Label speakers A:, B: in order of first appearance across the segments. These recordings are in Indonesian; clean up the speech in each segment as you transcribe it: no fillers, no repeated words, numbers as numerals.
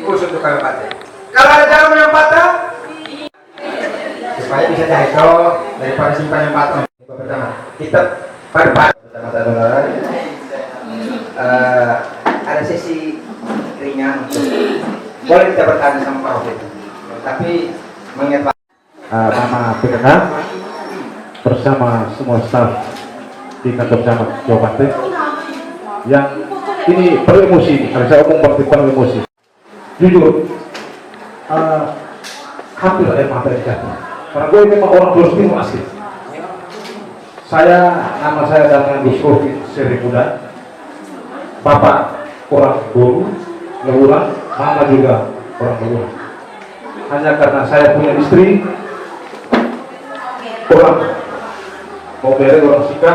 A: khusus untuk kabupaten. Kalau ada jarum yang patah, supaya bisa jahit daripada simpan yang patah. Pertama, kita pada pertama ada sesi ringan, boleh kita bertanya sama Pak Wafid, tapi mengingat
B: Mama PKK bersama semua staf di kantor camat Jawa Barat yang ini perlu emosi, kalau saya omong berarti perlu emosi. Jujur, hampir ada mata yang jatuh. Karena gue memang orang Pulau Timur asli. Nama saya dengan Gus Kofi Seri Muda. Bapak orang Bolu, Lewurang, mama juga orang Lewurang. Hanya karena saya punya istri, orang mau beri orang Sika,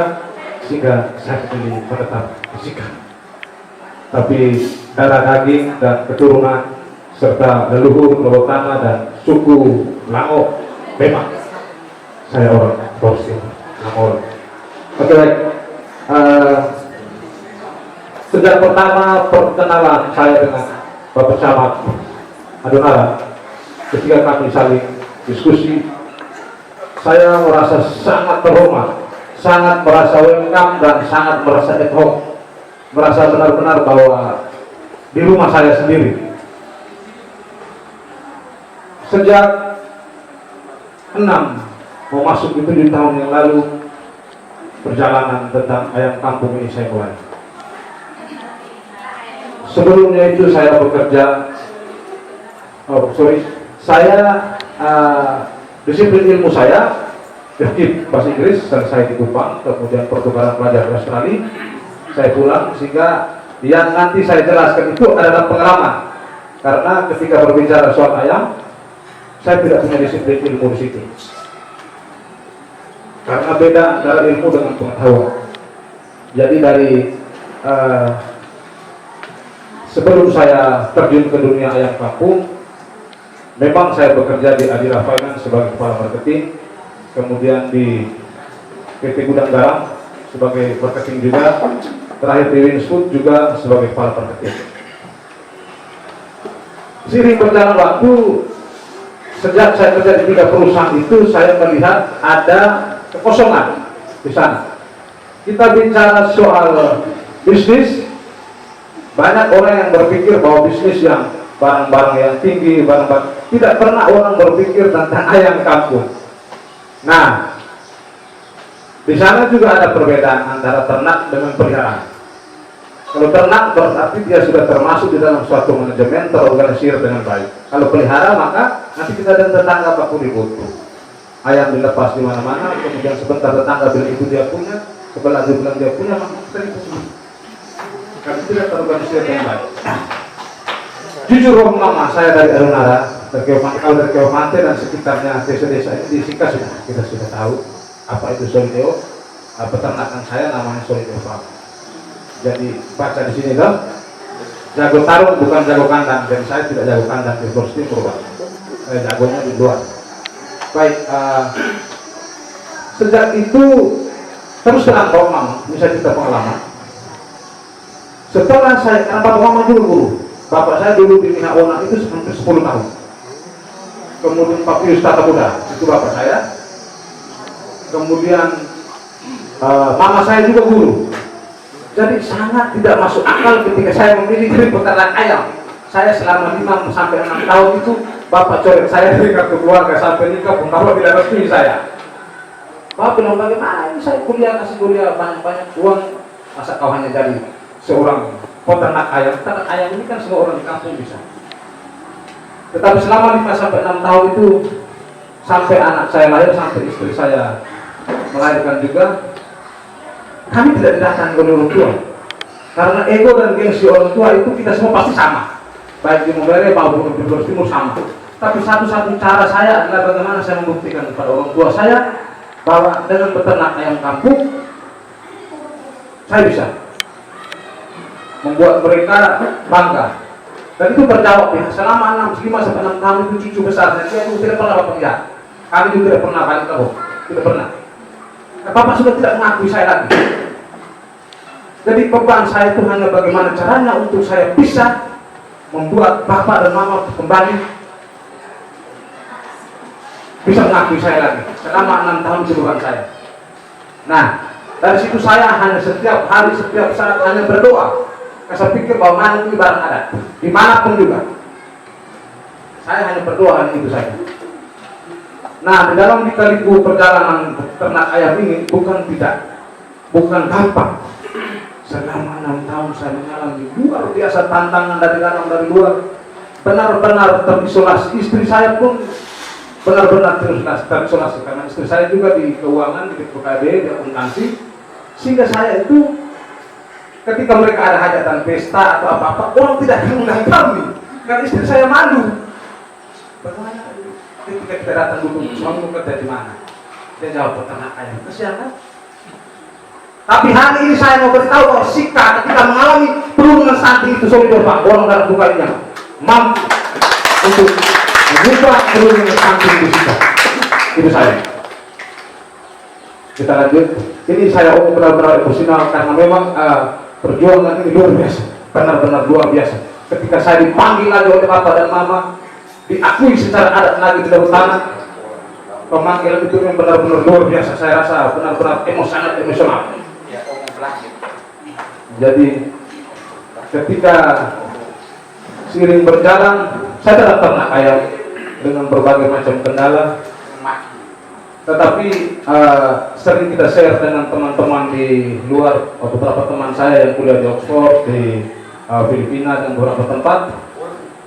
B: sehingga saya pilih menetap di Sika. Tapi darah daging dan keturunan serta leluhur, lewotana dan suku Lango memang saya orang Borsil, Lango. Oke, baik. Sejak pertama perkenalan saya dengan Bapak Camat Adonara, ketika kami saling diskusi, saya merasa sangat terhormat, sangat merasa welcome dan sangat merasa at home, merasa benar-benar bahwa di rumah saya sendiri. Sejak 6 mau masuk itu di tahun yang lalu, perjalanan tentang ayam kampung ini saya mulai. Sebelumnya itu saya bekerja, saya disiplin ilmu saya bahasa Inggris, selesai di Kupang, kemudian pertukaran pelajar di Australia, saya pulang, sehingga yang nanti saya jelaskan itu adalah pengalaman. Karena ketika berbicara soal ayam, saya tidak punya disiplin ilmu di situ. Karena beda antara ilmu dengan pengetahuan. Jadi dari sebelum saya terjun ke dunia ayam kampung, memang saya bekerja di Adira Finance sebagai kepala marketing, kemudian di PT Gudang Garam sebagai marketing juga, terakhir di Winsfood juga sebagai kepala marketing. Seiring berjalan waktu, sejak saya kerja di 3 perusahaan itu, saya melihat ada kekosongan di sana. Kita bicara soal bisnis, banyak orang yang berpikir bahwa bisnis yang barang-barang yang tinggi, barang-barang, tidak pernah orang berpikir tentang ayam kampung. Nah, di sana juga ada perbedaan antara ternak dengan peliharaan. Kalau ternak berarti dia sudah termasuk di dalam suatu manajemen, terorganisir dengan baik. Kalau pelihara, maka nanti kita dan tetangga Pak Kuli butuh. Ayam dilepas di mana-mana, kemudian sebentar tetangga bilang itu dia punya, sebelah dia bilang dia punya, maka kita itu semua. Karena tidak terorganisir dengan baik. Jujur mama saya dari Adonara, dari Keopante dan sekitarnya desa-desa ini di Sika kita sudah tahu apa itu Solideo. Peternakan saya namanya Solideo Farm. Jadi baca di sini dong, jago tarung bukan jago kandang, dan saya tidak jago kandang di Bors Timur, saya jagonya di luar. Baik, sejak itu terus terang Bapak Mama, bisa kita pengalaman. Setelah saya, karena Bapak Mama dulu guru, Bapak saya dulu di Minahona itu hampir 10 tahun. Kemudian Pak Pius Tata Muda, itu Bapak saya. Kemudian Mama saya juga guru. Jadi sangat tidak masuk akal ketika saya memilih jadi peternak ayam. Saya selama 5 sampai 6 tahun itu, Bapak coret saya dari kartu keluarga sampai nikah pun Bapak tidak restui saya. Bapak bilang, bagaimana ini saya kasih kuliah banyak-banyak uang, masa kau hanya jadi seorang peternak ayam. Peternak ayam ini kan semua orang di kampung bisa. Tetapi selama 5 sampai 6 tahun itu, sampai anak saya lahir, sampai istri saya melahirkan juga, kami tidak didatangkan oleh orang tua. Karena ego dan gengsi orang tua itu kita semua pasti sama. Baik di Mombere maupun di Bors Timur sama. Tapi satu-satu cara saya adalah bagaimana saya membuktikan kepada orang tua saya bahwa dengan peternak ayam kampung saya bisa membuat mereka bangga. Dan itu terjawab ya, selama 5 sampai 6 tahun itu cucu besar, dan saya itu tidak pernah Bapak lihat. Kami juga tidak pernah balik ke Bapak, tidak pernah. Nah, Bapak sudah tidak mengakui saya lagi. Jadi beban saya itu hanya bagaimana caranya untuk saya bisa membuat bapak dan mama kembali bisa mengakui saya lagi selama 6 tahun kehidupan saya. Nah, dari situ saya hanya setiap hari, setiap saat hanya berdoa. Saya pikir bahwa mana itu ibarat adat, dimanapun juga. Saya hanya berdoa hanya itu saja. Nah, di dalam lika-liku perjalanan ternak ayam ini bukan gampang. Selama 6 tahun saya mengalami luar biasa tantangan dari dalam dari luar. Benar-benar terisolasi. Istri saya pun benar-benar terisolasi karena istri saya juga di keuangan, di PKB, di akuntansi. Sehingga saya itu ketika mereka ada hajatan pesta atau apa-apa, orang tidak akan mengundang kami karena istri saya malu. Bagaimana ketika kita datang dulu, suamimu kerja di mana? Dia jawab peternak ayam. Kasihan kan? Tapi hari ini saya mau beritahu bahwa Sika ketika mengalami penurunan stunting itu solidor Pak, golongan darah bukanya mampu untuk mengubah penurunan stunting di Sika. Itu saya. Kita lanjut. Ini saya omong benar-benar emosional karena memang perjuangan ini luar biasa, benar-benar luar biasa. Ketika saya dipanggil lagi oleh Bapak dan Mama, diakui secara adat lagi di dalam tanah, pemanggilan itu memang benar-benar luar biasa. Saya rasa benar-benar sangat emosional. Jadi ketika seiring berjalan, saya tetap ternak ayam dengan berbagai macam kendala. Tetapi sering kita share dengan teman-teman di luar, atau beberapa teman saya yang kuliah di Oxford, di Filipina dan beberapa tempat,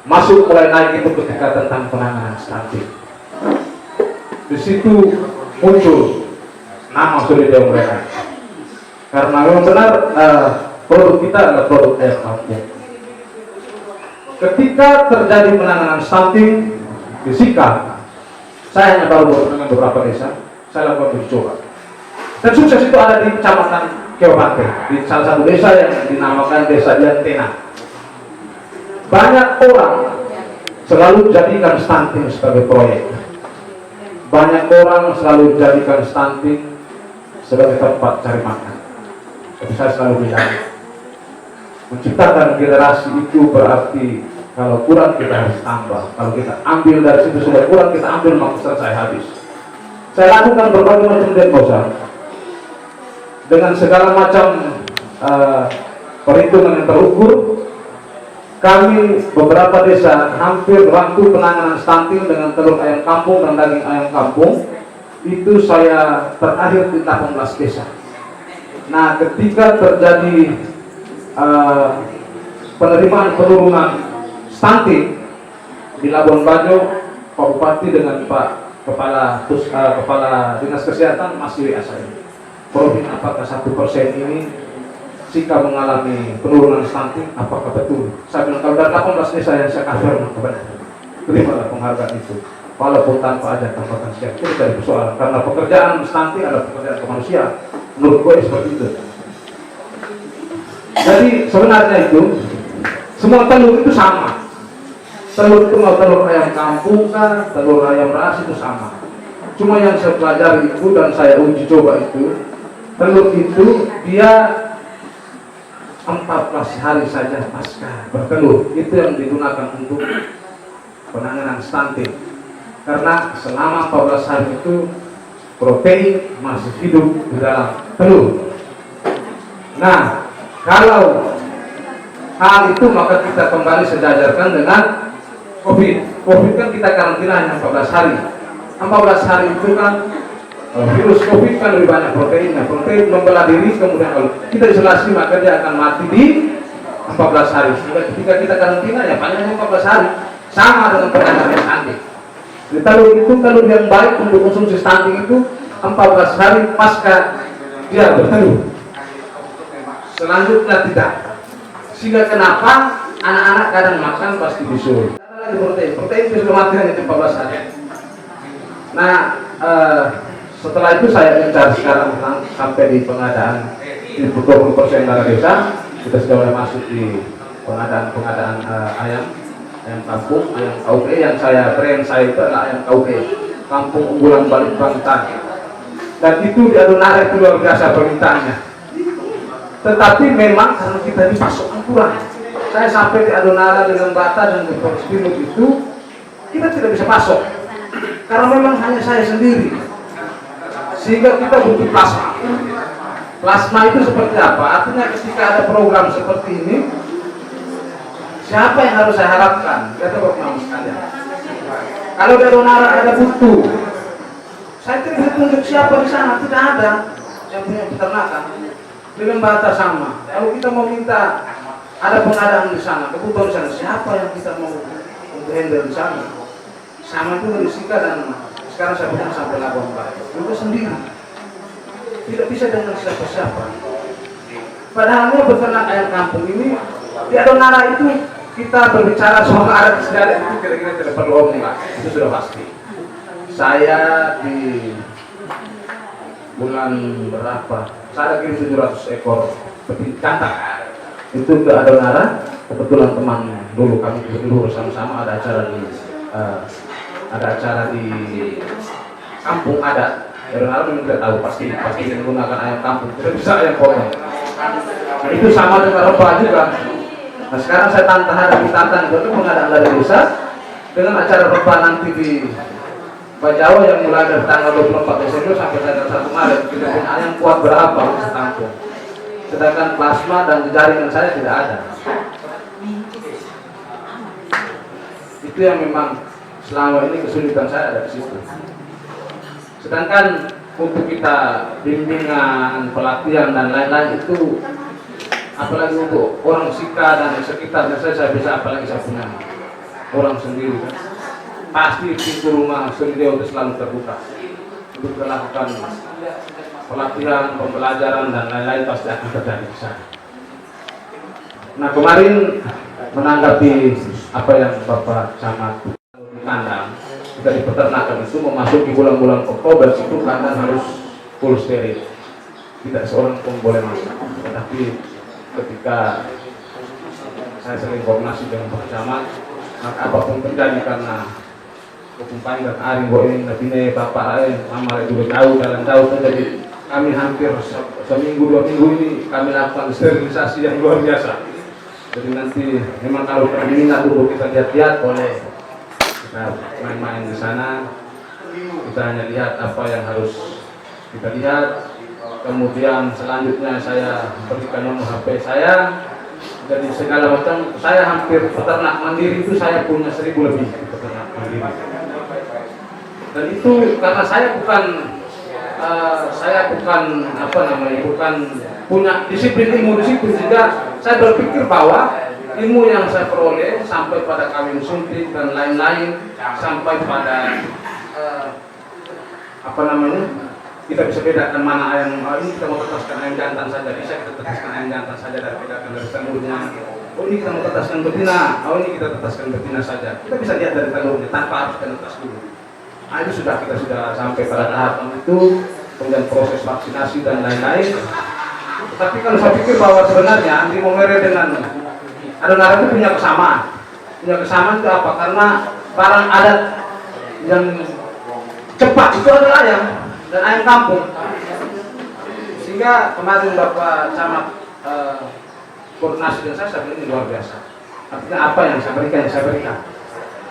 B: masuk mulai naik itu ketika tentang penanganan stunting. Di situ muncul nama solidar mereka, karena memang benar produk kita adalah produk ayam kampung. Ketika terjadi penanganan stunting di Sika, saya hanya baru dengan beberapa desa, saya lakukan uji coba. Dan sukses itu ada di Kecamatan Keopate, di salah satu desa yang dinamakan Desa Jantena. Banyak orang selalu jadikan stunting sebagai proyek. Banyak orang selalu jadikan stunting sebagai tempat cari makan. Tapi saya selalu bilang, menciptakan generasi itu berarti kalau kurang kita harus tambah. Kalau kita ambil dari situ sudah kurang, kita ambil maka selesai habis. Saya lakukan berbagai macam diagnosa dengan segala macam perhitungan yang terukur. Kami beberapa desa hampir waktu penanganan stunting dengan telur ayam kampung dan daging ayam kampung itu saya terakhir di 18 desa. Nah, ketika terjadi penerimaan penurunan stunting di Labuan Bajo, Pak Bupati dengan Pak Kepala Dinas Kesehatan masih WA saya. Profil apakah 1% ini Sika mengalami penurunan stunting, apakah betul? Saya bilang kalau dari 18 desa yang saya cover, benar. Terimalah penghargaan itu. Walaupun tanpa ada tambahkan siap, itu dari persoalan. Karena pekerjaan stunting adalah pekerjaan kemanusiaan. Menurut gue seperti itu. Jadi sebenarnya itu semua telur itu sama. Telur itu mau telur ayam kampung kan, telur ayam ras itu sama. Cuma yang saya pelajari itu dan saya uji coba itu, telur itu dia 14 hari saja pasca bertelur, itu yang digunakan untuk penanganan stunting. Karena selama 14 hari itu protein masih hidup di dalam telur. Nah, kalau hal itu maka kita kembali sejajarkan dengan COVID. COVID kan kita karantina hanya 14 hari. 14 hari itu kan virus COVID kan lebih banyak proteinnya. Protein membelah diri, kemudian kalau kita isolasi maka dia akan mati di 14 hari. Ketika kita karantina ya panjangnya 14 hari. Sama dengan penanganan stunting. Jadi telur itu telur yang baik untuk konsumsi stunting itu 14 hari pasca dia bertelur. Selanjutnya tidak. Sehingga kenapa anak-anak kadang makan pasti bisul. Lagi protein itu sudah mati hanya 14 hari. Nah, setelah itu saya mencari sekarang sampai di pengadaan di 20% dari desa kita sudah mulai masuk di pengadaan ayam kampung, ayam KUP yang brand saya itu adalah ayam KUP, Kampung Unggulan Balikbangtan. Dan itu di Adonare luar biasa permintaannya. Tetapi memang karena kita di pasokan kurang, saya sampai di Adonara dengan Bata dan di Timur itu, kita tidak bisa masuk karena memang hanya saya sendiri, sehingga kita butuh plasma. Plasma itu seperti apa? Artinya ketika ada program seperti ini, siapa yang harus saya harapkan? Kata Bapak sekalian, kalau di Adonara ada butuh, saya tidak tunjuk siapa di sana, tidak ada yang punya peternakan. Dengan Bata sama, kalau kita mau minta ada pengadaan di sana, kebutuhan di sana, siapa yang kita mau untuk handle di sana? Sama itu dari Sika dan sekarang saya punya sampai Labuan Bajo. Itu sendiri, tidak bisa dengan siapa-siapa. Padahalnya beternak ayam kampung ini di Adonara itu kita berbicara soal adat istiadat itu kira-kira tidak perlu omong lah, itu sudah pasti. Saya di bulan berapa? Saya kirim 700 ekor betina jantan itu ke Adonara. Kebetulan teman dulu kami dulu bersama-sama ada acara di kampung adat Adonara. Memang tidak tahu pasti menggunakan ayam kampung, tidak bisa ayam potong. Nah, itu sama dengan rebah juga. Nah, sekarang saya tantang itu pengadaan dari desa dengan acara rebah nanti di Bajawa yang mulai dari tanggal 24 Desember sampai tanggal 1 Maret. Kita punya ayam kuat berapa untuk tampung. Sedangkan plasma dan jaringan saya tidak ada. Itu yang memang selama ini kesulitan saya ada di situ. Sedangkan untuk kita bimbingan, pelatihan dan lain-lain itu, apalagi untuk orang Sika dan sekitarnya saya bisa, apalagi saya punya orang sendiri. Pasti pintu rumah Suryo itu selalu terbuka untuk melakukan pelatihan, pembelajaran dan lain-lain pasti akan terjadi di sana. Nah, kemarin menanggapi apa yang Bapak Camat kandang, kita di peternakan itu memasuki bulan-bulan Oktober itu kandang harus full steril, tidak seorang pun boleh masuk. Tetapi ketika saya sering koordinasi dengan Pak Camat, maka apapun terjadi karena kumpai dan ari bo ini nabine bapak lain mama juga jauh jalan jauh, jadi kami hampir seminggu 2 minggu ini kami lakukan sterilisasi yang luar biasa. Jadi nanti memang kalau permintaan dulu kita lihat-lihat, boleh kita main-main di sana, kita hanya lihat apa yang harus kita lihat. Kemudian selanjutnya saya berikan nomor HP saya, jadi segala macam. Saya hampir peternak mandiri itu saya punya 1000 lebih peternak mandiri. Dan itu karena saya bukan bukan punya disiplin ilmu disiplin, sehingga saya berpikir bahwa ilmu yang saya peroleh sampai pada kawin suntik dan lain-lain, sampai pada kita bisa bedakan mana ayam ini kita mau tetaskan ayam jantan saja, bisa kita tetaskan ayam jantan saja dan bedakan dari telurnya. Oh, ini kita mau tetaskan betina, oh ini kita tetaskan betina saja. Kita bisa lihat dari telurnya tanpa harus kita tetas dulu. Nah, itu kita sudah sampai pada tahap itu, kemudian proses vaksinasi dan lain-lain. Tapi kalau saya pikir bahwa sebenarnya Andi Momere dengan Adonara itu punya kesamaan. Punya kesamaan itu apa? Karena barang adat yang cepat itu adalah ayam dan ayam kampung. Sehingga kemarin Bapak Camat koordinasi dengan saya bilang ini luar biasa. Artinya apa yang saya berikan,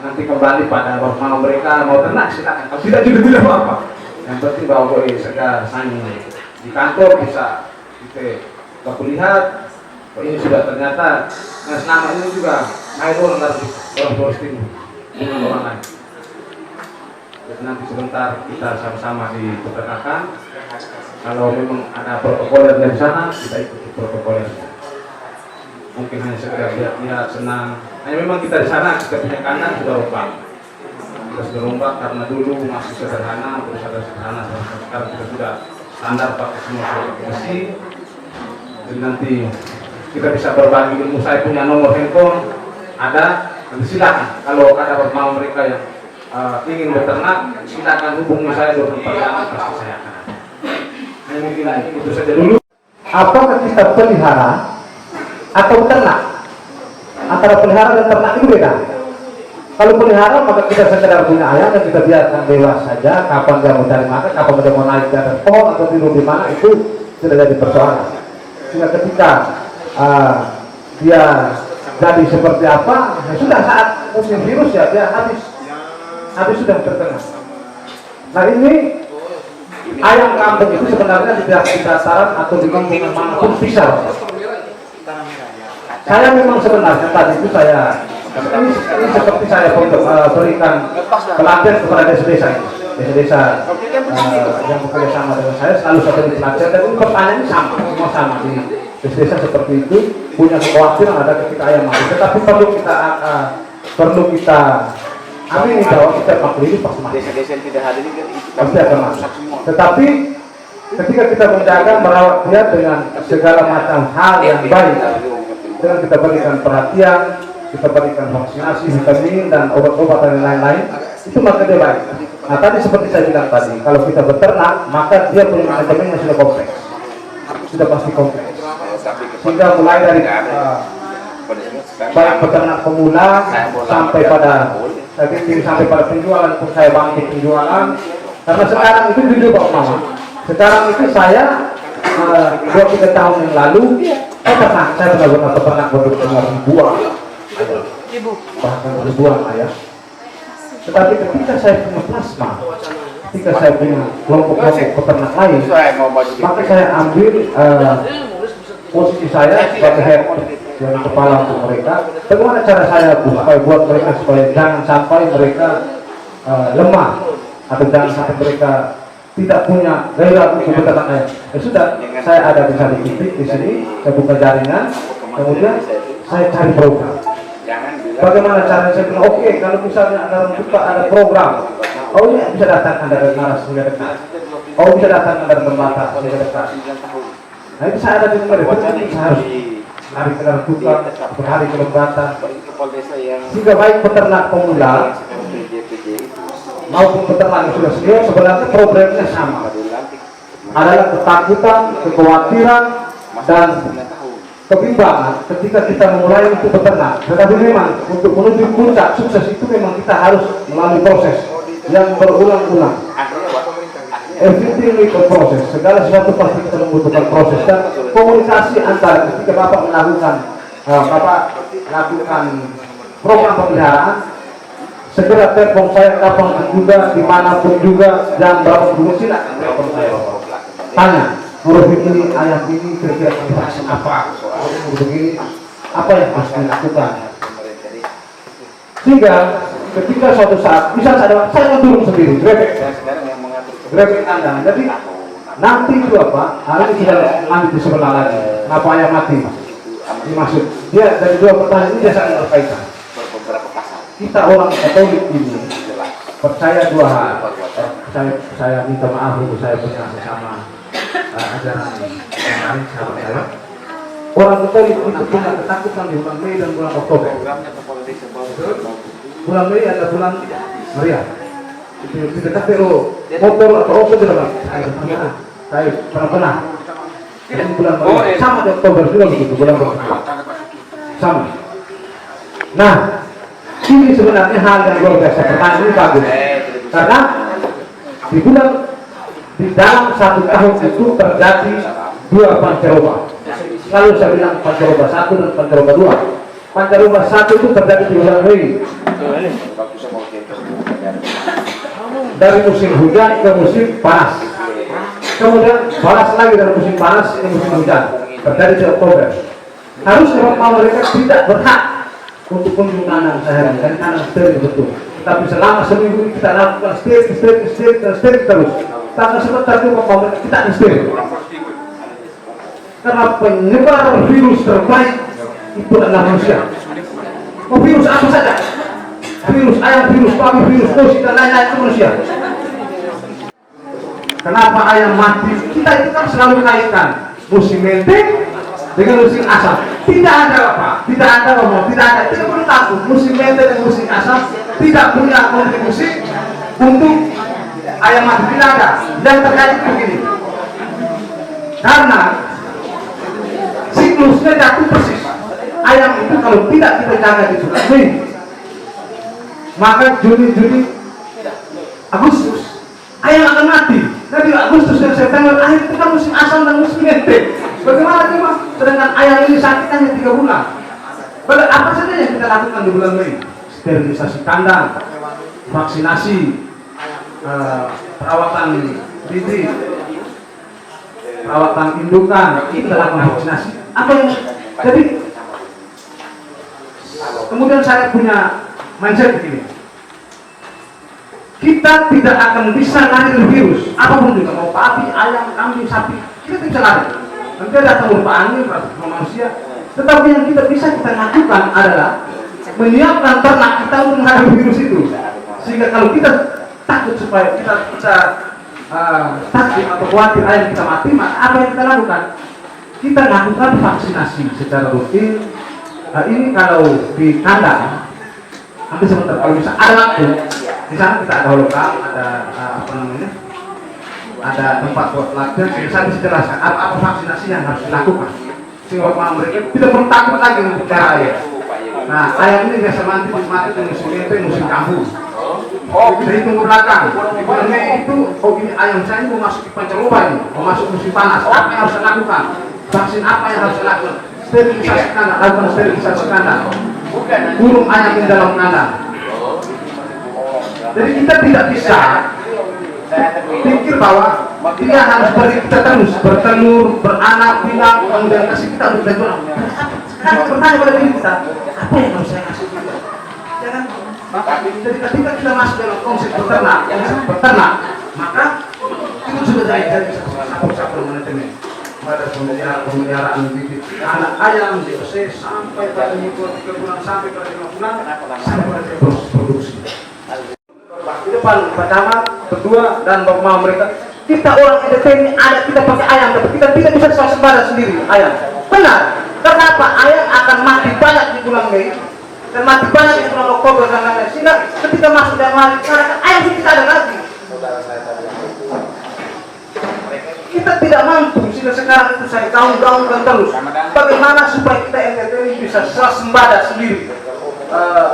B: nanti kembali pada mau mereka mau ternak silakan, kalau tidak juga tidak apa-apa. Yang penting bahwa segala sanyi di kantor bisa kita baku lihat, oh ini sudah ternyata. Nah, selama ini juga main orang Timur dengan orang lain. Jadi nanti sebentar kita sama-sama di peternakan. Kalau memang ada protokoler di sana, kita ikuti protokolernya. Mungkin hanya sekedar lihat senang. Hanya memang kita di sana kita punya kandang sudah rombak. Kita sudah rombak karena dulu masih sederhana, terus ada sederhana. Sekarang kita sudah standar pakai semua seperti besi. Jadi nanti kita bisa berbagi ilmu. Saya punya nomor handphone, ada. Nanti silakan. Kalau ada mau mereka yang ingin beternak, silakan hubungi saya 24 jam, pasti saya akan ada. Hanya mungkin itu saja dulu.
C: Apakah kita pelihara atau ternak? Antara pelihara dan ternak itu beda. Kalau pelihara maka kita sekedar punya ayam dan kita biarkan bebas saja, kapan dia mau cari makan, kapan dia mau naik di atas pohon atau tidur di mana, itu tidak jadi persoalan. Sehingga ketika dia jadi seperti apa, ya sudah saat musim virus ya dia habis sudah terkena. Nah ini ayam kampung itu sebenarnya tidak di dataran atau di lingkungan manapun bisa. Saya memang sebenarnya tadi itu ini seperti saya berikan pelatihan kepada desa-desa yang bekerja sama dengan saya, selalu saya beri pelatihan, dan ini pertanyaannya semua sama di desa-desa seperti itu, punya kekhawatiran ada ketika ayam mati, tetapi perlu kita amini bahwa kita maklumi pasti mati.
D: Desa-desa yang tidak hadir ini
C: Pasti akan masuk. Tetapi ketika kita menjaga merawat dia dengan segala macam hal yang baik, dengan kita berikan perhatian, kita berikan vaksinasi, vitamin dan obat-obat dan lain-lain, itu maka dia baik. Nah tadi seperti saya bilang tadi, kalau kita beternak maka dia punya manajemennya sudah kompleks, sudah pasti kompleks. Sehingga mulai dari baik peternak pemula sampai pada sampai pada penjualan pun saya bangkit penjualan. Karena sekarang itu jujur Pak Mama, sekarang itu saya 2-3 tahun yang lalu saya benar-benar peternak benar-benar ribuan, bahkan ribuan ayam. Tetapi ketika saya punya plasma, ketika saya punya kelompok-kelompok peternak lain, maka saya ambil posisi saya sebagai head yang kepala untuk mereka. Bagaimana cara saya supaya buat mereka supaya jangan sampai mereka lemah, atau jangan sampai mereka tidak punya gairah untuk beternak ayam. Ya sudah, saya ada di satu titik di sini, saya buka jaringan, kemudian saya cari program. Bagaimana caranya saya bilang, oke, kalau misalnya ada program, oh ini bisa datang dari Naras hingga dekat, oh bisa datang dari Tembata hingga dekat. Nah itu saya ada di mereka, saya harus hari ke tukang, berhari ke Tembata, sehingga baik peternak pemula maupun peternak yang sudah senior sebenarnya problemnya sama, adalah ketakutan, kekhawatiran, dan kebimbangan ketika kita memulai untuk beternak. Tetapi memang untuk menuju puncak sukses itu memang kita harus melalui proses yang berulang-ulang. Everything we proses, segala sesuatu pasti kita membutuhkan proses, dan komunikasi antara ketika Bapak melakukan program pemeliharaan, segera telepon saya kapan juga, dimanapun juga, jam berapa pun silakan telepon saya. Tanya, menurut ini ayam ini kira-kira vaksin apa? Begini, apa yang harus dilakukan? Sehingga ketika suatu saat, misalnya saya mau turun sendiri, grebek kandang. Jadi nanti itu apa? Hari ini kita ambil di sebelah lagi. Apa ayam mati? Dimaksud dia dari dua pertanyaan ini dia saling berkaitan. Kita orang Katolik ini percaya dua hal. Saya minta maaf untuk saya punya sesama ajaran yang lain sahabat saya. Orang Katolik itu punya ketakutan di bulan Mei dan bulan Oktober. Bulan Mei adalah bulan Maria. Tidak kasih motor atau apa tidak. Saya pernah. Ini bulan Maria sama di Oktober juga begitu, bulan Oktober sama. Nah, ini sebenarnya hal yang luar biasa. Pertanyaan ini bagus karena di dalam satu tahun itu terjadi dua pancaroba. Lalu saya bilang pancaroba 1 dan pancaroba 2. Pancaroba 1 itu terjadi di bulan Mei, dari musim hujan ke musim panas, kemudian balas lagi dari musim panas ke musim hujan, terjadi di Oktober. Harusnya mereka tidak berhak untuk kunjungan sehari dan tanam steril betul. Tapi selama seminggu kita lakukan steril terus. Karena sebentar itu mereka tidak steril. Karena penyebar virus terbaik itu adalah manusia. Oh, virus apa saja? Virus ayam, virus babi, virus kosi dan lain-lain itu manusia. Kenapa ayam mati? Kita itu kan selalu kaitkan musim mente dengan musim asam. Tidak ada apa, tidak ada omong, tidak perlu takut. Musim mente dan musim asam tidak punya kontribusi untuk ayam mati, tidak ada. Yang terjadi begini, karena siklusnya jatuh persis. Ayam itu kalau tidak kita jaga di bulan Mei, maka Juni, Agustus ayam akan mati. Nanti Agustus dan September akhir itu kan musim asam dan musim ente. Bagaimana cuma? Sedangkan ayam ini sakit hanya 3 bulan.
B: Apa saja yang kita lakukan di bulan Mei? Sterilisasi kandang, vaksinasi, perawatan bibit, perawatan indukan, kita lakukan vaksinasi. Apa yang jadi? Kemudian saya punya mindset begini. Kita tidak akan bisa lari dari virus, apapun juga, mau babi, ayam, kambing, sapi, kita tidak bisa lari. Nanti ada temur angin, manusia. Tetapi yang kita bisa kita lakukan adalah menyiapkan ternak kita untuk menghadapi virus itu. Sehingga kalau kita takut supaya kita bisa takut atau khawatir ayam kita mati, maka apa yang kita lakukan? Kita lakukan vaksinasi secara rutin. Ini kalau di kandang, nanti sebentar kalau bisa ada waktu. Di sana kita ada hologram, ada ada tempat buat latihan. Saya bisa jelaskan apa vaksinasi yang harus dilakukan sehingga mereka tidak perlu takut lagi untuk darah ayam. Nah, ayam ini biasa mati di musim itu musim kambuh. Kita hitung ke belakang. Di bulan Mei itu, ini ayam saya ini mau masuk di pancaroba ini, mau masuk musim panas. Apa yang harus saya lakukan? Vaksin apa yang harus saya lakukan? Sterilisasi kandang, lakukan sterilisasi kandang. Kurung ayam di dalam kandang. Jadi kita tidak bisa pikir bahwa dia harus terus bertelur, beranak, pinak, kemudian kasih kita untuk bertelur. Sekarang bertanya pada diri kita, apa yang harus saya kasih kita? Jangan. Jadi ketika kita masuk dalam konsep beternak, maka itu sudah dari satu manajemen. Pada pemeliharaan bibit anak ayam DOC sampai pada umur 3 bulan sampai pada 5 bulan sampai pada proses produksi. Di depan pertama, kedua, dan bapak mereka kita orang EDT ini ada kita pakai ayam, tapi kita tidak bisa swasembada sendiri ayam. Benar. Kenapa ayam akan mati banyak di bulan Mei dan mati banyak di bulan Oktober dan lain-lain? Sehingga ketika masuk Januari, karena ayam tidak ada lagi. Kita tidak mampu, sehingga sekarang itu saya gaung-gaungkan terus. Bagaimana supaya kita EDT ini bisa swasembada sendiri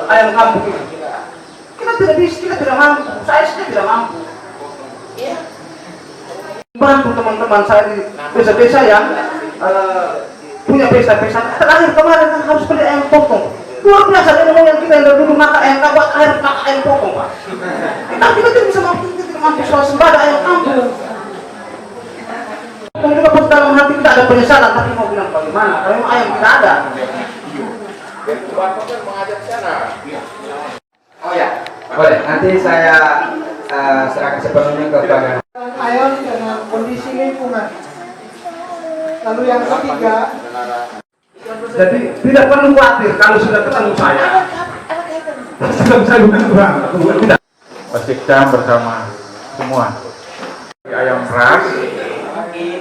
B: ayam kampung ini? Kita tidak bisa, kita tidak mampu. Saya sendiri tidak mampu. Bantu teman-teman saya di desa-desa yang punya pesta-pesta. Terakhir kemarin kan harus beli ayam potong. Luar biasa dengan yang kita yang dulu makan ayam kabat, air pakai ayam potong, Pak. Kita tidak bisa mampu, kita tidak mampu swasembada ayam kampung. Dan juga pas dalam hati kita ada penyesalan, tapi mau bilang bagaimana? Kalau ayam tidak ada.
A: Oh ya, boleh. Nanti saya serahkan sepenuhnya kepada
D: ayam dengan kondisi lingkungan. Lalu yang ketiga,
B: jadi tidak perlu khawatir kalau sudah ketemu saya. Sudah saya bukan tidak.
E: Pasikcam bersama semua ayam ras.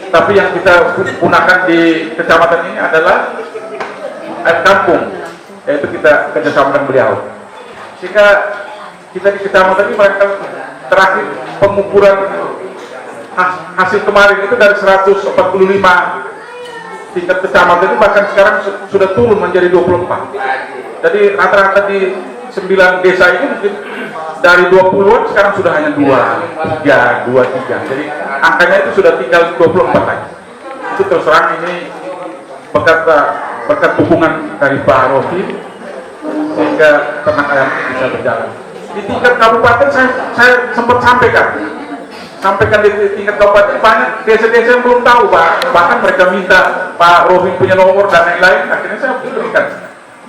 E: Tapi yang kita gunakan di kecamatan ini adalah ayam kampung, yaitu kita kerjasama dengan beliau. Jika kita di kecamatan ini mereka terakhir pengukuran hasil kemarin itu dari 145 tingkat kecamatan itu bahkan sekarang sudah turun menjadi 24. Jadi rata-rata di 9 desa ini mungkin dari 20-an sekarang sudah hanya 23. Jadi angkanya itu sudah tinggal 24 lagi. Itu terus terang ini berkat dukungan dari Pak Rofi sehingga ternak ayam bisa berjalan. Di tingkat kabupaten saya sempat sampaikan di tingkat kabupaten banyak desa-desa yang belum tahu, Pak. Bahkan mereka minta Pak Rofi punya nomor dan lain-lain. Akhirnya saya berikan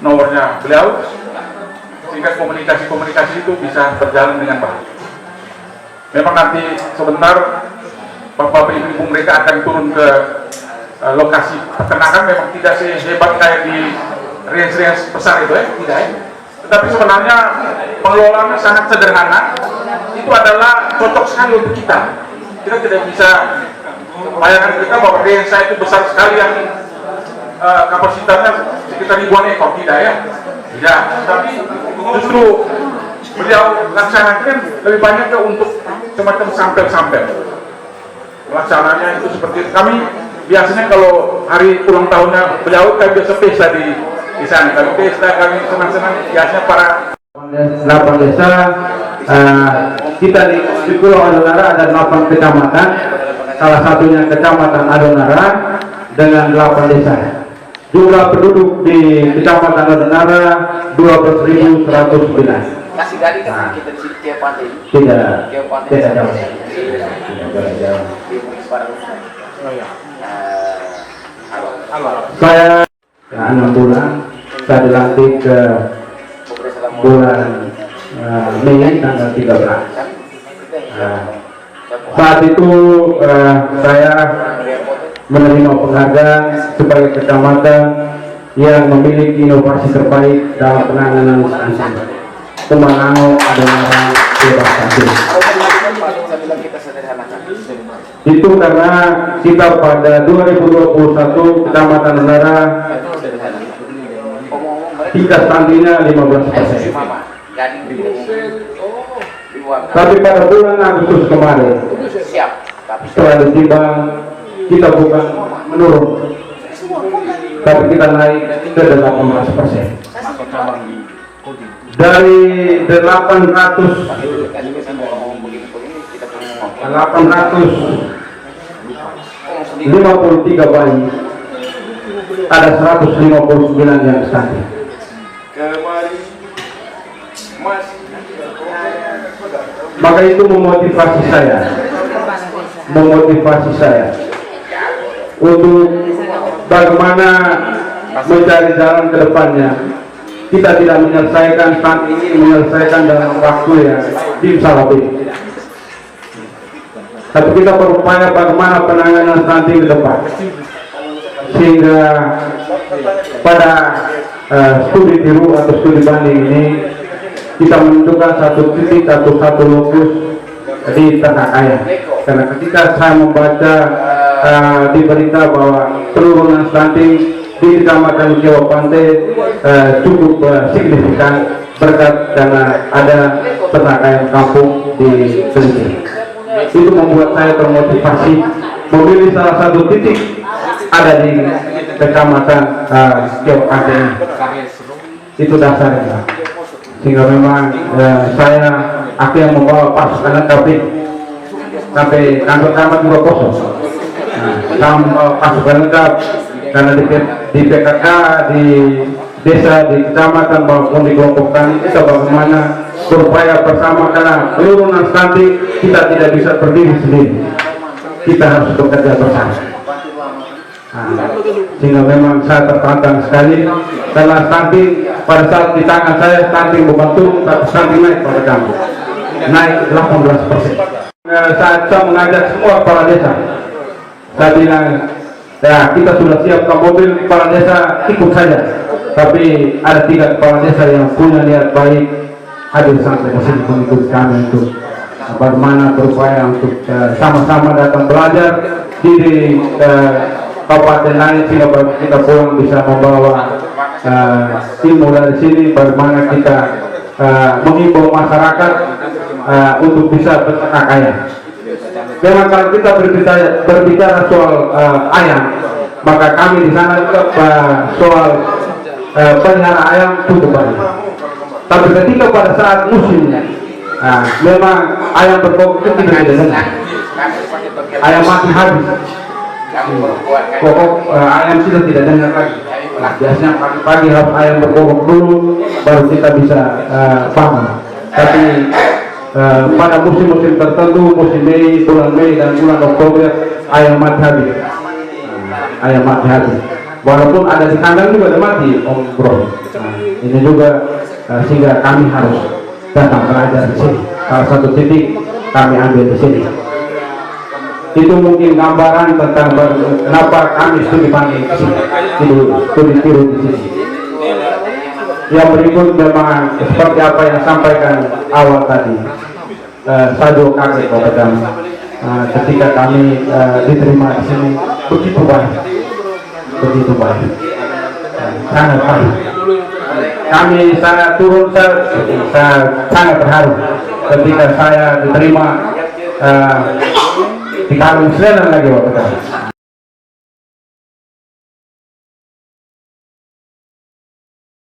E: nomornya beliau sehingga komunikasi itu bisa berjalan dengan baik. Memang nanti sebentar Bapak Ibu mereka akan turun ke lokasi peternakan, memang tidak sehebat kayak di range besar itu tidak ya. Tetapi sebenarnya pengelolaannya sangat sederhana. Itu adalah cocok sekali untuk kita. Kita tidak bisa bayangkan kita bahwa desa itu besar sekali yang kapasitasnya sekitar ribuan ekor, tidak ya. Tidak, tapi justru beliau laksanakan lebih banyak ke untuk semacam sampel-sampel. Pelaksananya itu seperti kami biasanya kalau hari ulang tahunnya beliau kan biasa pesta di sana. Kami pesta, kami senang-senang biasanya para
C: 8 desa. Kita di Pulau Adonara ada 8 kecamatan, salah satunya kecamatan Adonara dengan 8 desa.
B: Jumlah penduduk di Kecamatan Nara 12.109.
A: Kasih garis kan kita di sini tiap pantai.
B: Tidak jauh. Saya 6 bulan, saya dilantik ke bulan Mei tanggal 13. Saat itu saya menerima penghargaan sebagai kecamatan yang memiliki inovasi terbaik dalam penanganan stunting. Kemanao adalah bebas stunting. Itu karena kita pada 2021 Kecamatan Nara tingkat stuntingnya 15%. Tapi pada bulan Agustus kemarin, setelah ditimbang, kita bukan menurun, tapi kita naik ke 18%. Dari 853 bayi, ada 159 yang stunting. Maka itu memotivasi saya untuk bagaimana mencari jalan ke depannya. Kita tidak menyelesaikan stunting ini dalam waktu yang bisa lebih, tapi kita berupaya bagaimana penanganan stunting ke depan, sehingga pada studi tiru atau studi banding ini kita menentukan satu titik atau satu lokus di Tanah Ayam. Karena ketika saya membaca di berita bahwa penurunan stunting di Kecamatan Jawa Pantai cukup signifikan berkat karena ada Ternak Ayam kampung di Keliti. Itu membuat saya termotivasi memilih salah satu titik ada di Kecamatan Jawa Pantai. Itu dasarnya. Sehingga memang saya akhirnya membawa pasukan tapi kantor camat juga kosong. Saya membawa pasukan lengkap karena di PKK, di desa, di kecamatan maupun di kelompok tani kita bagaimana berupaya bersama, karena penurunan stunting kita tidak bisa berdiri sendiri, kita harus bekerja bersama. Sehingga memang saya tertantang sekali karena stunting pada saat di tangan saya stunting bukan turun tapi stunting naik pada kami, naik 18%. Saat saya mengajak semua kepala desa, saya bilang ya kita sudah siapkan mobil, kepala desa ikut saja, tapi ada 3 kepala desa yang punya niat baik hadir sampai di sini mengikuti kami untuk bagaimana berupaya untuk sama-sama datang belajar di kabupaten lain sehingga kita pulang bisa membawa ilmu dari sini, bagaimana kita mengimbau masyarakat untuk bisa berternak ayam. Memang kalau kita berbicara soal ayam, maka kami di sana juga soal pelihara ayam cukup banyak. Tapi ketika pada saat musimnya, memang ayam berkokok itu tidak ada, ayam mati habis. Pokok ayam sudah tidak dengar lagi. Biasanya pagi-pagi harus ayam berkokok dulu, baru kita bisa bangun. Tapi pada musim-musim tertentu, musim Mei, bulan Mei dan bulan Oktober, ayam mati habis. Ayam mati habis. Walaupun ada di kandang juga ada mati, Om Bro. Ini juga sehingga kami harus datang belajar di sini. Salah satu titik kami ambil di sini. Itu mungkin gambaran tentang kenapa kami studi banding di sini, studi tiru di sini. Yang berikut memang seperti apa yang sampaikan awal tadi. Saya juga kaget kepada kami ketika kami diterima di sini begitu baik, sangat baik. Saya turun, saya sangat terharu ketika saya diterima di Kalung Selatan lagi waktu itu.